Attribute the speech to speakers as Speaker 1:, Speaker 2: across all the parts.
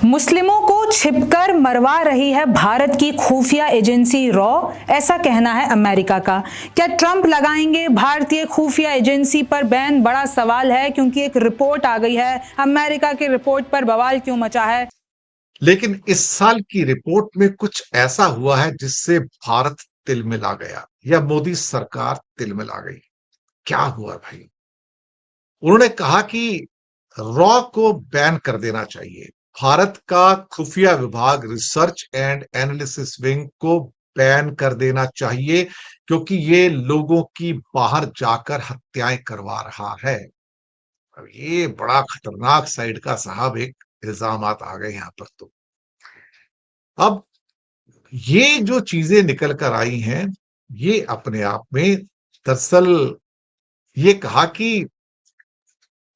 Speaker 1: मुस्लिमों को छिपकर मरवा रही है भारत की खुफिया एजेंसी रॉ, ऐसा कहना है अमेरिका का। क्या ट्रंप लगाएंगे भारतीय खुफिया एजेंसी पर बैन? बड़ा सवाल है, क्योंकि एक रिपोर्ट आ गई है। अमेरिका की रिपोर्ट पर बवाल क्यों मचा है?
Speaker 2: लेकिन इस साल की रिपोर्ट में कुछ ऐसा हुआ है जिससे भारत तिलमिला गया या मोदी सरकार तिलमिला गई। क्या हुआ भाई? उन्होंने कहा कि रॉ को बैन कर देना चाहिए। भारत का खुफिया विभाग रिसर्च एंड एनालिसिस विंग को बैन कर देना चाहिए, क्योंकि ये लोगों की बाहर जाकर हत्याएं करवा रहा है। अब ये बड़ा खतरनाक साइड का साहब एक इल्जामात आ गए यहां पर। तो अब ये जो चीजें निकल कर आई हैं, ये अपने आप में दरअसल ये कहा कि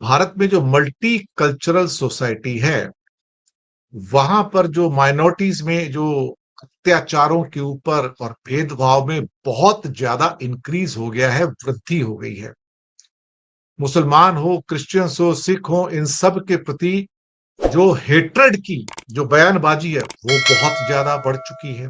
Speaker 2: भारत में जो मल्टी कल्चरल सोसाइटी है, वहां पर जो माइनॉरिटीज में जो अत्याचारों के ऊपर और भेदभाव में बहुत ज्यादा इंक्रीज हो गया है, वृद्धि हो गई है। मुसलमान हो, क्रिश्चियंस हो, सिख हो, इन सब के प्रति जो हेट्रेड की जो बयानबाजी है वो बहुत ज्यादा बढ़ चुकी है।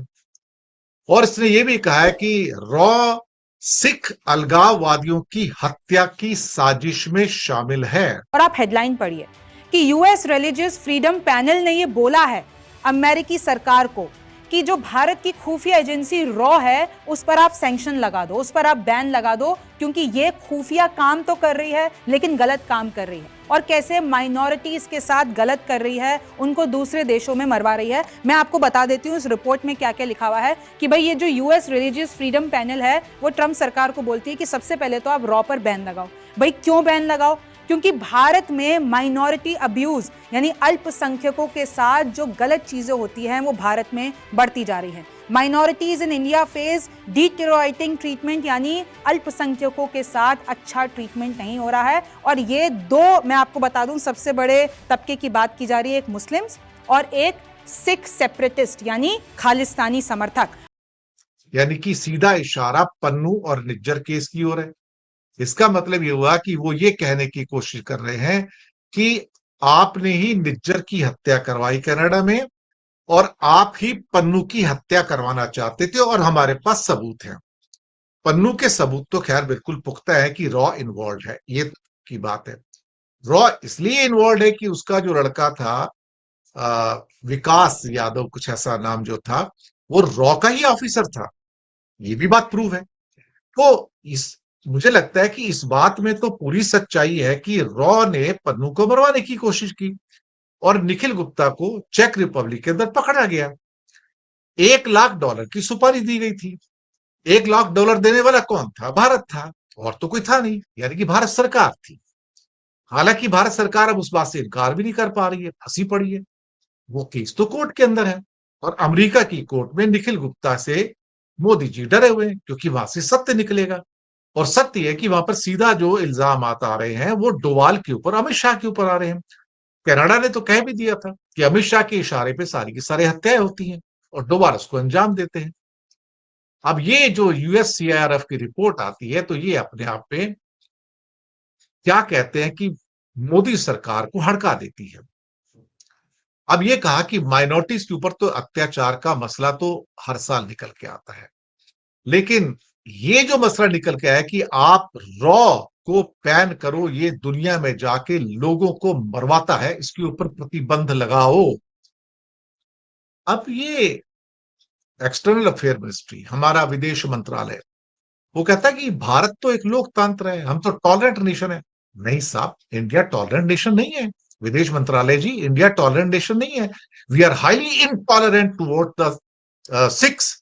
Speaker 2: और इसने ये भी कहा है कि रॉ सिख अलगाववादियों की हत्या की साजिश में शामिल है।
Speaker 1: और आप हेडलाइन पढ़िए कि यूएस रिलीजियस फ्रीडम पैनल ने ये बोला है अमेरिकी सरकार को कि जो भारत की खुफिया एजेंसी रॉ है उस पर आप सैंक्शन लगा दो, उस पर आप बैन लगा दो, क्योंकि ये खुफिया काम तो कर रही है लेकिन गलत काम कर रही है। और कैसे माइनॉरिटीज के साथ गलत कर रही है, उनको दूसरे देशों में मरवा रही है। मैं आपको बता देती हूँ इस रिपोर्ट में क्या क्या लिखा हुआ है कि भाई ये जो यूएस रिलीजियस फ्रीडम पैनल है वो ट्रंप सरकार को बोलती है कि सबसे पहले तो आप रॉ पर बैन लगाओ। भाई क्यों बैन लगाओ? क्योंकि भारत में माइनॉरिटी अब्यूज यानी अल्पसंख्यकों के साथ जो गलत चीजें होती हैं वो भारत में बढ़ती जा रही हैं। Minorities in India face deteriorating treatment, यानी अल्पसंख्यकों के साथ अच्छा ट्रीटमेंट नहीं हो रहा है। और ये दो, मैं आपको बता दूं, सबसे बड़े तबके की बात की जा रही है, एक मुस्लिम्स और एक सिख सेपरेटिस्ट यानी खालिस्तानी समर्थक।
Speaker 2: यानी कि सीधा इशारा पन्नू और निज्जर केस की ओर है। इसका मतलब ये हुआ कि वो ये कहने की कोशिश कर रहे हैं कि आपने ही निज्जर की हत्या करवाई कनाडा में और आप ही पन्नू की हत्या करवाना चाहते थे, और हमारे पास सबूत हैं। पन्नू के सबूत तो खैर बिल्कुल पुख्ता है कि रॉ इन्वॉल्व है, ये की बात है। रॉ इसलिए इन्वॉल्व है कि उसका जो लड़का था विकास यादव, कुछ ऐसा नाम जो था, वो रॉ का ही ऑफिसर था। ये भी बात प्रूव है। तो इस मुझे लगता है कि इस बात में तो पूरी सच्चाई है कि रॉ ने पन्नू को मरवाने की कोशिश की और निखिल गुप्ता को चेक रिपब्लिक के अंदर पकड़ा गया। $1 लाख की सुपारी दी गई थी। $1 लाख देने वाला कौन था? भारत था, और तो कोई था नहीं, यानी कि भारत सरकार थी। हालांकि भारत सरकार अब उस बात से इनकार भी नहीं कर पा रही है, फंसी पड़ी है। वो केस तो कोर्ट के अंदर है, और अमेरिका की कोर्ट में निखिल गुप्ता से मोदी जी डरे हुए हैं, क्योंकि वहां से सत्य निकलेगा। और सत्य है कि वहां पर सीधा जो इल्जाम आ रहे हैं वो डोवाल के ऊपर, अमित शाह के ऊपर आ रहे हैं। कनाडा ने तो कह भी दिया था कि अमित शाह के इशारे पे सारी की सारी हत्याएं होती हैं, और डोवाल उसको अंजाम देते हैं। अब ये जो यूएससीआईआरएफ की रिपोर्ट आती है, तो ये अपने आप में क्या कहते हैं कि मोदी सरकार को हड़का देती है। अब ये कहा कि माइनॉरिटीज के ऊपर तो अत्याचार का मसला तो हर साल निकल के आता है, लेकिन ये जो मसला निकल के आया कि आप रॉ को बैन करो, ये दुनिया में जाके लोगों को मरवाता है, इसके ऊपर प्रतिबंध लगाओ। अब ये एक्सटर्नल अफेयर मिनिस्ट्री, हमारा विदेश मंत्रालय, वो कहता है कि भारत तो एक लोकतंत्र है, हम तो टॉलरेंट नेशन है। नहीं साहब, इंडिया टॉलरेंट नेशन नहीं है। विदेश मंत्रालय जी, इंडिया टॉलरेंट नेशन नहीं है। We are highly intolerant toward the Sikhs,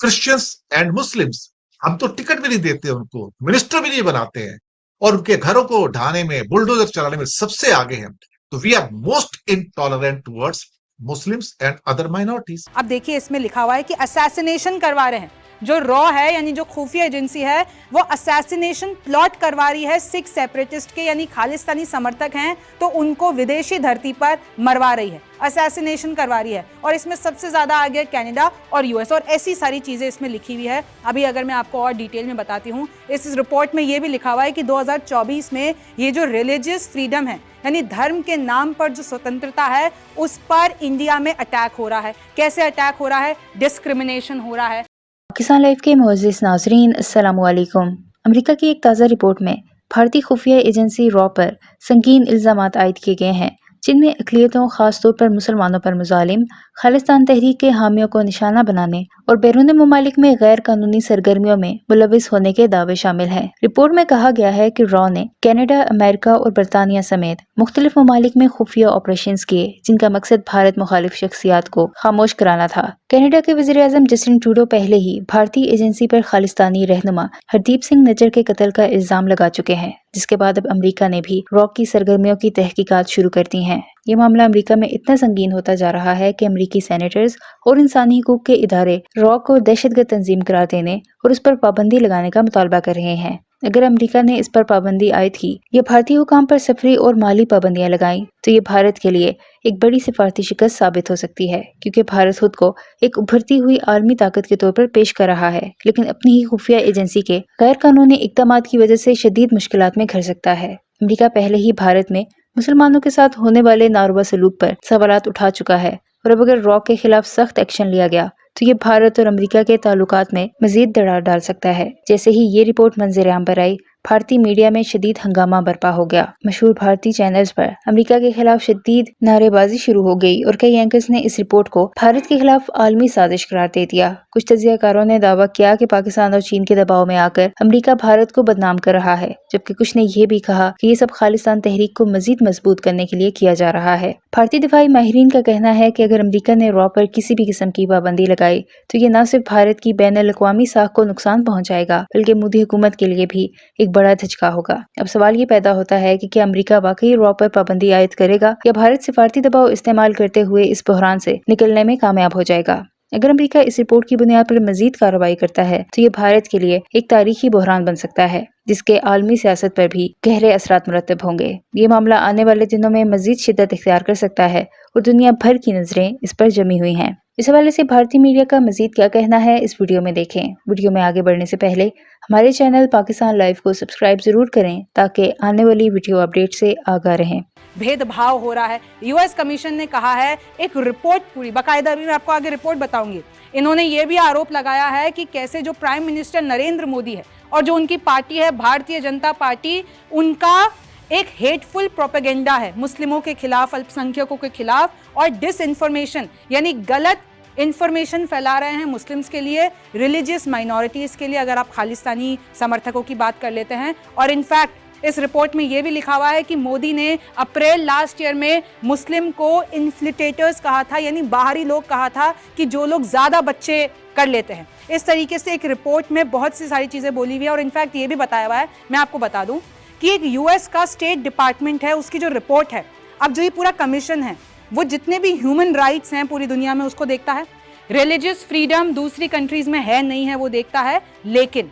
Speaker 2: Christians and Muslims. हम तो टिकट भी नहीं देते उनको, मिनिस्टर भी नहीं बनाते हैं, और उनके घरों को ढाने में, बुलडोजर चलाने में सबसे आगे हैं। तो we are most intolerant towards Muslims and other minorities.
Speaker 1: अब देखिए इसमें लिखा हुआ है कि असैसिनेशन करवा रहे हैं। जो रॉ है यानी जो खुफिया एजेंसी है वो असैसिनेशन प्लॉट करवा रही है सिख सेपरेटिस्ट के, यानी खालिस्तानी समर्थक हैं तो उनको विदेशी धरती पर मरवा रही है, असैसिनेशन करवा रही है। और इसमें सबसे ज्यादा आ गया कनाडा और यूएस, और ऐसी सारी चीजें इसमें लिखी हुई है। अभी अगर मैं आपको और डिटेल में बताती हूँ, इस रिपोर्ट में ये भी लिखा हुआ है कि 2024 में ये जो रिलीजियस फ्रीडम है यानी धर्म के नाम पर जो स्वतंत्रता है उस पर इंडिया में अटैक हो रहा है। कैसे अटैक हो रहा है? डिस्क्रिमिनेशन हो रहा है।
Speaker 3: पाकिस्तान लाइव के मुअज़्ज़िज़ नाज़रीन, अस्सलामुअलैकुम। अमेरिका की एक ताज़ा रिपोर्ट में भारतीय खुफिया एजेंसी रॉ पर संगीन इल्ज़ामात आयद किए गए हैं, जिनमें अक़लियतों ख़ासतौर पर मुसलमानों पर मुज़ालिम, खालिस्तान तहरीक के हामियों को निशाना बनाने और बैरून मुमालिक में गैर कानूनी सरगर्मियों में मुलविस होने के दावे शामिल हैं। रिपोर्ट में कहा गया है कि रॉ ने कनाडा, अमेरिका और बरतानिया समेत मुख्तलिफ ममालिक में खुफिया ऑपरेशंस किए, जिनका मकसद भारत मुखालिफ शख्सियात को खामोश कराना था। कनाडा के वज़ीर-ए-आज़म जस्टिन ट्रूडो पहले ही भारतीय एजेंसी पर खालिस्तानी रहनुमा हरदीप सिंह नज्जर के कत्ल का इल्जाम लगा चुके हैं, जिसके बाद अब अमेरिका ने भी रॉ की सरगर्मियों की तहकीकात शुरू कर दी हैं। ये मामला अमेरिका में इतना संगीन होता जा रहा है कि अमेरिकी सेनेटर्स और इंसानी हकूक के इदारे रॉ को दहशतगर्द तंजीम करार देने और उस पर पाबंदी लगाने का मुतालबा कर रहे हैं। अगर अमेरिका ने इस पर पाबंदी आयद की या भारतीय हुकाम पर सफरी और माली पाबंदियां लगाई तो ये भारत के लिए एक बड़ी सिफारती शिकस्त साबित हो सकती है, क्योंकि भारत खुद को एक उभरती हुई आलमी ताकत के तौर पर पेश कर रहा है, लेकिन अपनी ही खुफिया एजेंसी के गैर कानूनी इक़दामात की वजह से शदीद मुश्किलात में घिर सकता है। अमेरिका पहले ही भारत में मुसलमानों के साथ होने वाले नारवा सलूक पर सवालात उठा चुका है, और अब अगर रॉ के खिलाफ सख्त एक्शन लिया गया तो ये भारत और अमेरिका के ताल्लुकात में मजीद दरार डाल सकता है। जैसे ही ये रिपोर्ट मंजर-ए-आम पर आई, भारतीय मीडिया में शदीद हंगामा बरपा हो गया। मशहूर भारतीय चैनल्स पर अमेरिका के खिलाफ शदीद नारेबाजी शुरू हो गई और कई एंकर्स ने इस रिपोर्ट को भारत के खिलाफ आलमी साजिश करार दे दिया। कुछ तज्जियाकारों ने दावा किया कि पाकिस्तान और चीन के दबाव में आकर अमेरिका भारत को बदनाम कर रहा है, जबकि कुछ ने यह भी कहा कि ये सब खालिस्तान तहरीक को मजीद मजबूत करने के लिए किया जा रहा है। भारतीय दिफाई माहिरीन का कहना है कि अगर अमेरिका ने रॉ पर किसी भी किस्म की पाबंदी लगाई तो ये न सिर्फ भारत की बैनुल-अक़वामी साख को नुकसान पहुंचाएगा, बल्कि मोदी हुकूमत के लिए भी एक बड़ा धचका होगा। अब सवाल ये पैदा होता है कि क्या अमेरिका वाकई रॉ पर पाबंदी आयद करेगा या भारत सिफारती दबाव इस्तेमाल करते हुए इस बहरान से निकलने में कामयाब हो जाएगा। अगर अमेरिका इस रिपोर्ट की बुनियाद पर मजीद कार्रवाई करता है तो ये भारत के लिए एक तारीखी बहरान बन सकता है, जिसके आलमी सियासत पर भी गहरे असरात मुरतब होंगे। ये मामला आने वाले दिनों में मजीद शिद्दत इख्तियार कर सकता है और दुनिया भर की नजरें इस पर जमी हुई हैं। इस हवाले से भारतीय मीडिया का मजीद क्या कहना है, इस वीडियो में देखें। वीडियो में आगे बढ़ने से पहले हमारे चैनल पाकिस्तान लाइव को सब्सक्राइब जरूर करें ताकि आने वाली वीडियो अपडेट से आगाह रहें।
Speaker 1: भेदभाव हो रहा है। यूएस कमीशन ने कहा है, एक रिपोर्ट पूरी बाकायदा, मैं आपको आगे रिपोर्ट बताऊंगी। इन्होंने ये भी आरोप लगाया है कि कैसे जो प्राइम मिनिस्टर नरेंद्र मोदी है और जो उनकी पार्टी है भारतीय जनता पार्टी, उनका एक हेटफुल प्रोपेगेंडा है मुस्लिमों के खिलाफ, अल्पसंख्यकों के खिलाफ, और डिसइंफॉर्मेशन यानी गलत इंफॉर्मेशन फैला रहे हैं मुस्लिम्स के लिए, रिलीजियस माइनॉरिटीज के लिए, अगर आप खालिस्तानी समर्थकों की बात कर लेते हैं। और इनफैक्ट इस रिपोर्ट में यह भी लिखा हुआ है कि मोदी ने अप्रैल लास्ट ईयर में मुस्लिम को इन्फ्लिटेटर्स कहा था, यानी बाहरी लोग कहा था कि जो लोग ज्यादा बच्चे कर लेते हैं। इस तरीके से एक रिपोर्ट में बहुत सी सारी चीजें बोली हुई है। और इनफैक्ट ये भी बताया हुआ है, मैं आपको बता दूं कि एक यूएस का स्टेट डिपार्टमेंट है, उसकी जो रिपोर्ट है, अब जो ये पूरा कमीशन है वो जितने भी ह्यूमन राइट्स हैं पूरी दुनिया में उसको देखता है। रिलीजियस फ्रीडम दूसरी कंट्रीज में है नहीं है वो देखता है, लेकिन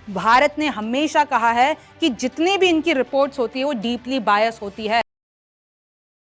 Speaker 1: भारत ने हमेशा कहा है कि जितनी भी इनकी रिपोर्ट्स होती है वो डीपली बायस होती है।